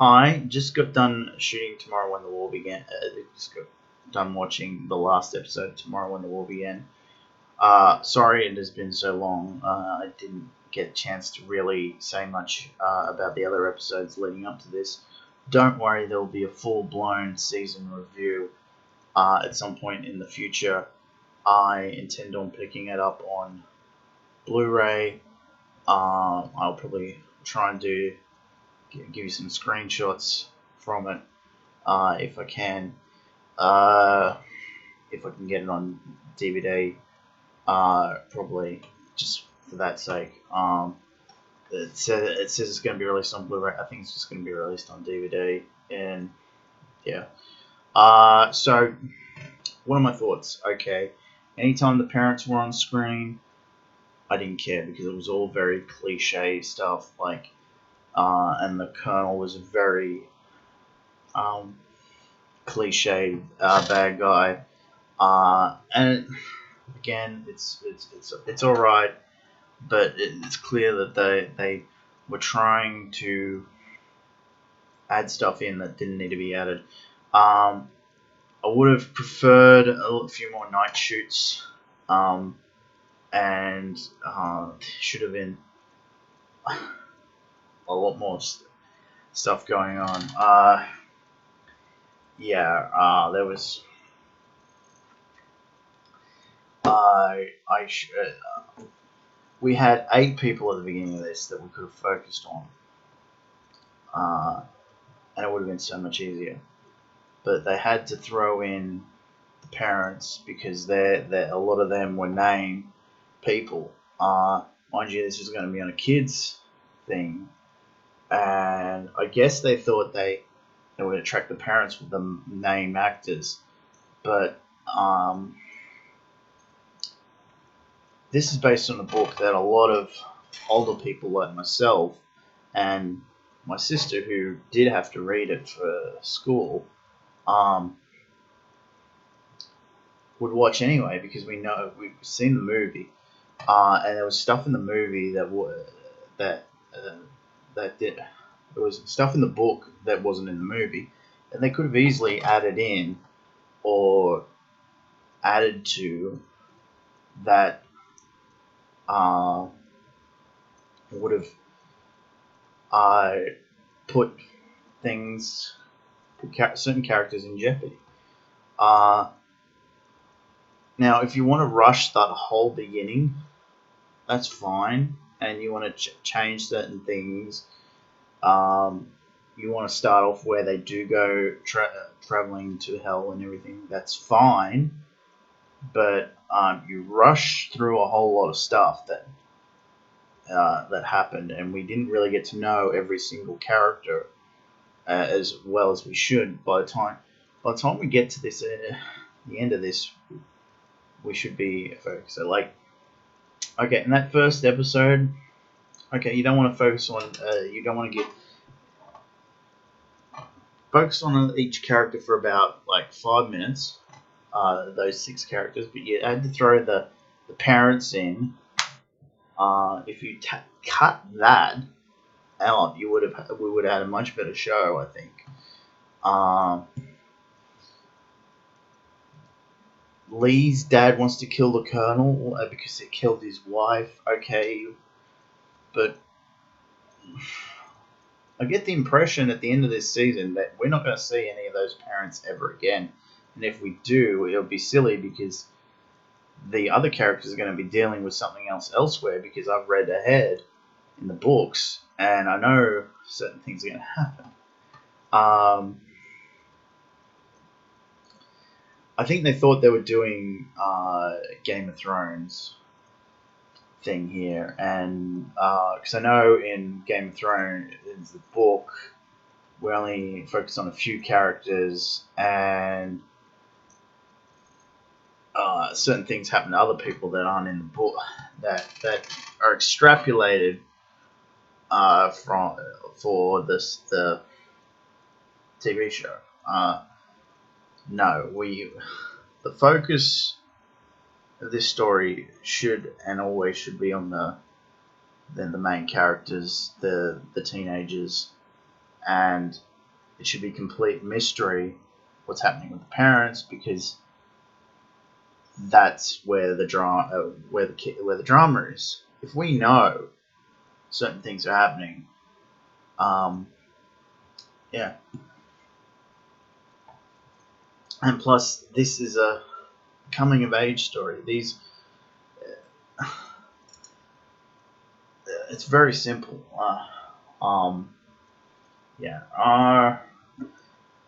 I just got done shooting Tomorrow When the War Began. Just got done watching the last episode of Tomorrow When the War Began. Sorry it has been so long. I didn't get a chance to really say much about the other episodes leading up to this. Don't worry, there will be a full-blown season review at some point in the future. I intend on picking it up on Blu-ray. I'll probably try and give you some screenshots from it if I can. If I can get it on DVD, probably just for that sake. It says it's going to be released on Blu-ray. I think it's just going to be released on DVD, and yeah. So what are my thoughts? Okay, anytime the parents were on screen, I didn't care because it was all very cliche stuff, like, and the Colonel was a very cliche bad guy, and again, it's all right, but it's clear that they were trying to add stuff in that didn't need to be added. I would have preferred a few more night shoots, and should have been a lot more stuff going on. There was. We had 8 people at the beginning of this that we could have focused on, and it would have been so much easier. But they had to throw in the parents because a lot of them were named people. Mind you, this was going to be on a kids thing, and I guess they thought they would attract the parents with the name actors, but this is based on a book that a lot of older people like myself and my sister, who did have to read it for school, would watch anyway because we've seen the movie, and there was stuff in the movie there was stuff in the book that wasn't in the movie, and they could have easily added in or added to that. Would have put certain characters in jeopardy. Now, if you want to rush that whole beginning, that's fine, and you want to change certain things. You want to start off where they do go traveling to hell and everything. That's fine, but you rush through a whole lot of stuff that happened, and we didn't really get to know every single character as well as we should. By the time we get to this, the end of this, we should be focused. So, like, okay, in that first episode, okay, you don't want to focus on, you don't want to get focus on each character for about like 5 minutes. Those 6 characters, but you had to throw the parents in. If you cut that out, we would have had a much better show, I think. Lee's dad wants to kill the Colonel because he killed his wife. Okay, but I get the impression at the end of this season that we're not going to see any of those parents ever again. And if we do, it'll be silly because the other characters are going to be dealing with something else elsewhere, because I've read ahead in the books and I know certain things are going to happen. I think they thought they were doing Game of Thrones thing here, and because I know in Game of Thrones, in the book, we only focus on a few characters, and certain things happen to other people that aren't in the book, that are extrapolated for the TV show. No, the focus of this story should and always should be on the main characters, the teenagers, and it should be complete mystery what's happening with the parents, because that's where the drama is. If we know certain things are happening, yeah. And plus, this is a coming of age story. It's very simple.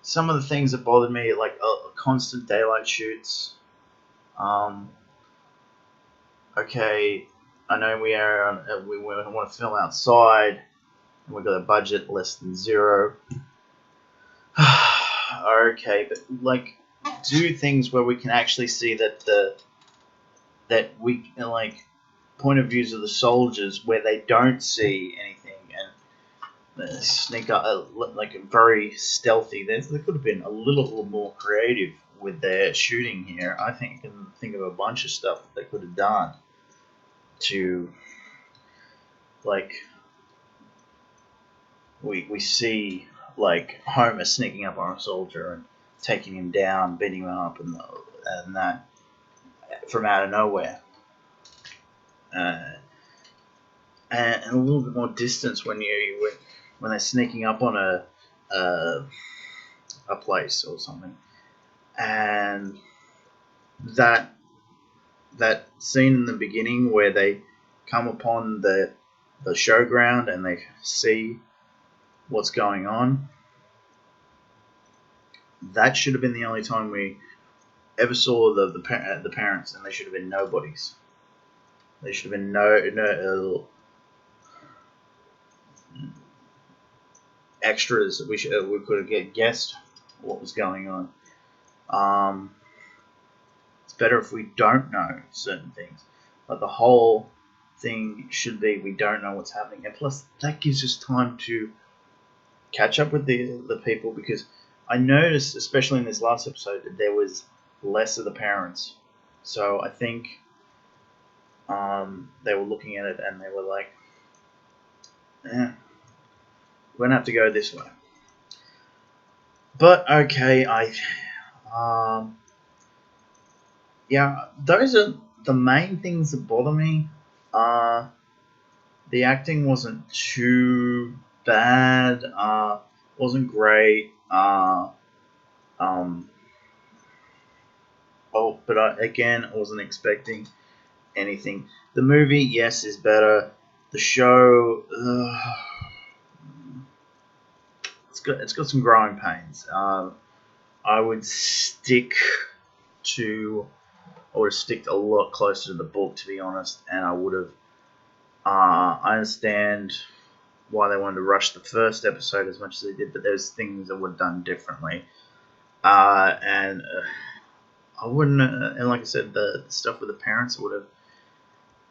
Some of the things that bothered me, like constant daylight shoots. Okay, I know we want to film outside, and we've got a budget less than zero. Okay, but like, do things where we can actually see that we like point of views of the soldiers where they don't see anything, and sneak up like very stealthy. They could have been a little more creative with their shooting here. I think I can think of a bunch of stuff that they could have done to, like, we see like Homer sneaking up on a soldier and taking him down, beating him up, and that from out of nowhere. And a little bit more distance when they're sneaking up on a place or something, and that scene in the beginning where they come upon the showground and they see what's going on. That should have been the only time we ever saw the parents, and they should have been nobodies. They should have been no extras. We could have guessed what was going on. It's better if we don't know certain things, but the whole thing should be we don't know what's happening, and plus that gives us time to catch up with the people, because I noticed, especially in this last episode, that there was less of the parents. So I think they were looking at it and they were like, we're going to have to go this way. But okay, those are the main things that bother me. The acting wasn't too bad, wasn't great. But I wasn't expecting anything. The movie, yes, is better. The show, it's got some growing pains. I would stick a lot closer to the book, to be honest, and I would have. I understand why they wanted to rush the first episode as much as they did, but there's things that were done differently. And I wouldn't, and like I said, the stuff with the parents I would have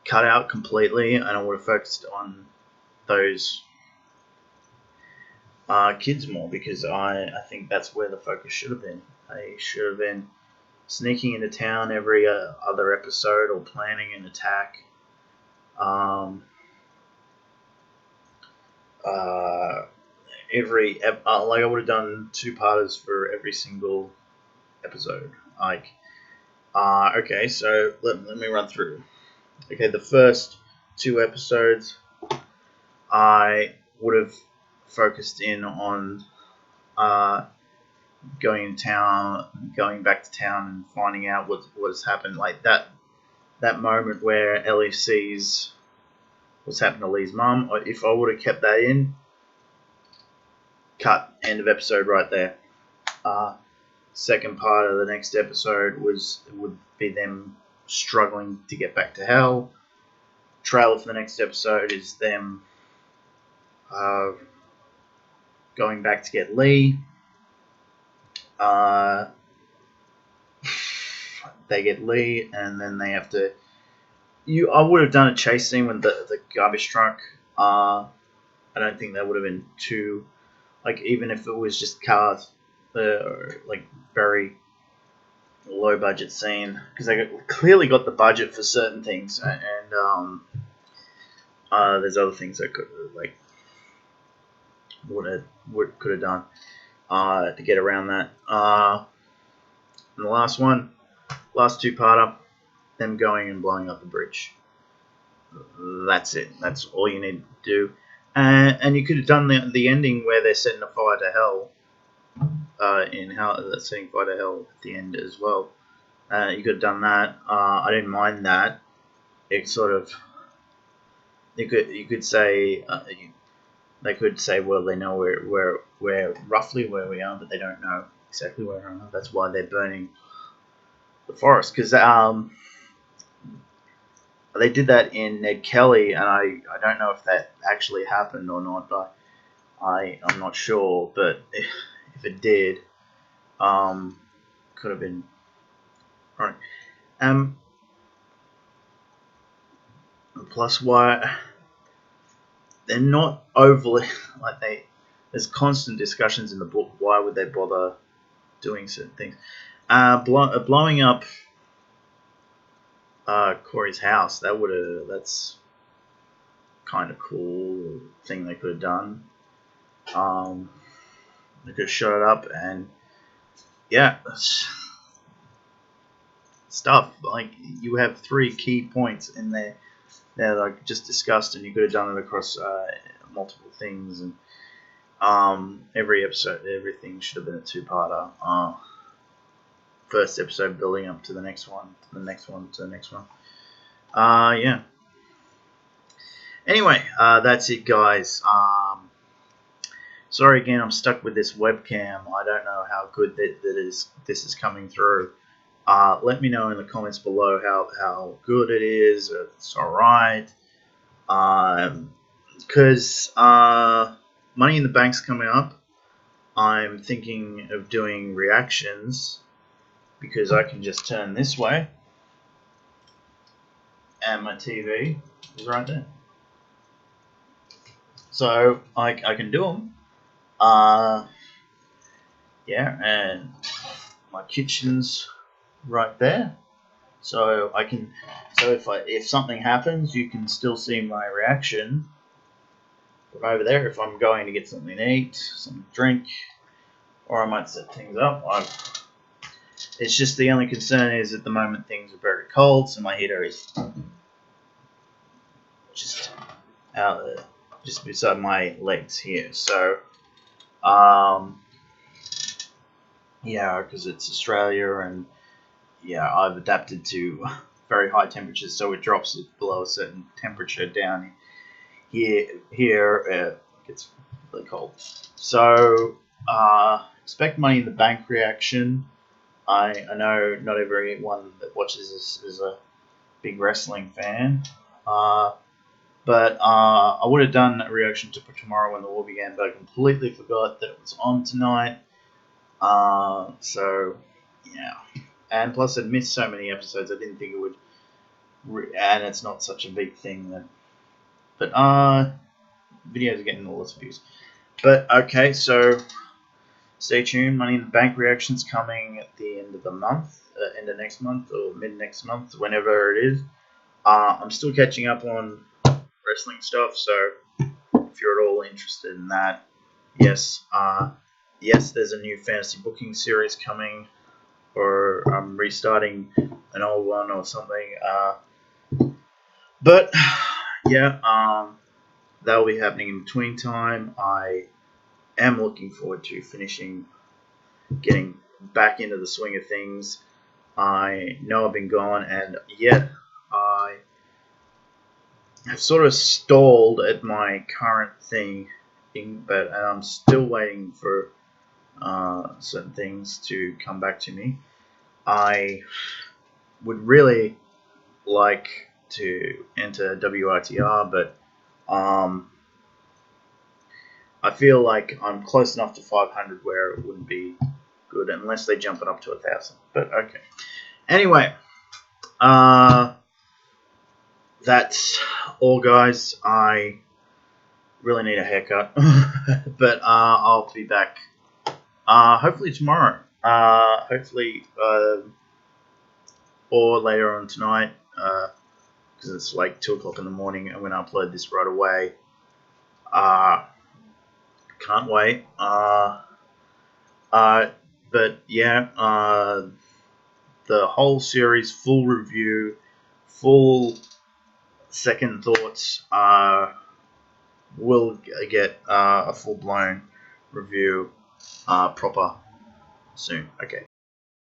cut out completely, and I would have focused on those kids more, because I think that's where the focus should have been. They should have been sneaking into town every other episode, or planning an attack. I would have done 2-parters for every single episode. Okay, so let me run through. Okay, the first 2 episodes, I would have focused in on going back to town and finding out what has happened. Like that moment where Ellie sees what's happened to Lee's mum. If I would have kept that in, cut, end of episode right there. Second part of the next episode would be them struggling to get back to hell. Trailer for the next episode is them going back to get Lee. They get Lee, and then they have to. I would have done a chase scene with the garbage truck. I don't think that would have been too, like, even if it was just cars, like very low budget scene, because they clearly got the budget for certain things, and there's other things that could have done. to get around that. And the last one, last two-parter, them going and blowing up the bridge. That's it. That's all you need to do. And you could have done the ending where they're setting a fire to hell. Setting fire to hell at the end as well. You could have done that. I didn't mind that. It sort of, you could say, they could say, well, they know where roughly where we are, but they don't know exactly where we are. That's why they're burning the forest, because they did that in Ned Kelly, and I don't know if that actually happened or not, but I'm not sure. But if it did, could have been. All right. Plus, why they're not overly like they. There's constant discussions in the book. Why would they bother doing certain things? Blowing up Corey's house. That's kind of cool thing they could have done. They could have shot it up, and yeah, stuff like you have 3 key points in there. They're like just discussed, and you could have done it across multiple things. And every episode, everything should have been a 2-parter. First episode building up to the next one, to the next one, to the next one. Yeah. Anyway, that's it, guys. Sorry again, I'm stuck with this webcam. I don't know how good this is coming through. Let me know in the comments below how good it is, if it's alright. Because Money in the Bank's coming up. I'm thinking of doing reactions, because I can just turn this way and my TV is right there. So I can do them. Yeah, and my kitchen's right there. So I can. So if something happens, you can still see my reaction from over there. If I'm going to get something to eat, something to drink, or I might set things up. It's just the only concern is at the moment things are very cold, so my heater is just out there, just beside my legs here. So, yeah, because it's Australia, and yeah, I've adapted to very high temperatures, so it drops below a certain temperature down here. It gets really cold. So, expect Money in the Bank reaction. I know not everyone that watches this is a big wrestling fan, but I would have done a reaction to Tomorrow When the War Began, but I completely forgot that it was on tonight. So, yeah. And plus, I'd missed so many episodes, I didn't think it would. And it's not such a big thing that. But videos are getting all this views. But okay, so stay tuned. Money in the Bank reactions coming at the end of the month, end of next month or mid next month, whenever it is. I'm still catching up on wrestling stuff, so if you're at all interested in that, yes, there's a new fantasy booking series coming, or I'm restarting an old one or something. But yeah, that'll be happening in between time. I am looking forward to getting back into the swing of things. I know I've been gone, and yet I have sort of stalled at my current thing, but I'm still waiting for certain things to come back to me. I would really like to enter WRTR, but I feel like I'm close enough to 500 where it wouldn't be good unless they jump it up to 1,000. But okay. Anyway, that's all, guys. I really need a haircut, but I'll be back hopefully tomorrow. Hopefully, or later on tonight, because it's like 2 o'clock in the morning. I'm going to upload this right away. Can't wait. But yeah, the whole series, full review, full second thoughts. Will get a full blown review proper soon. Okay.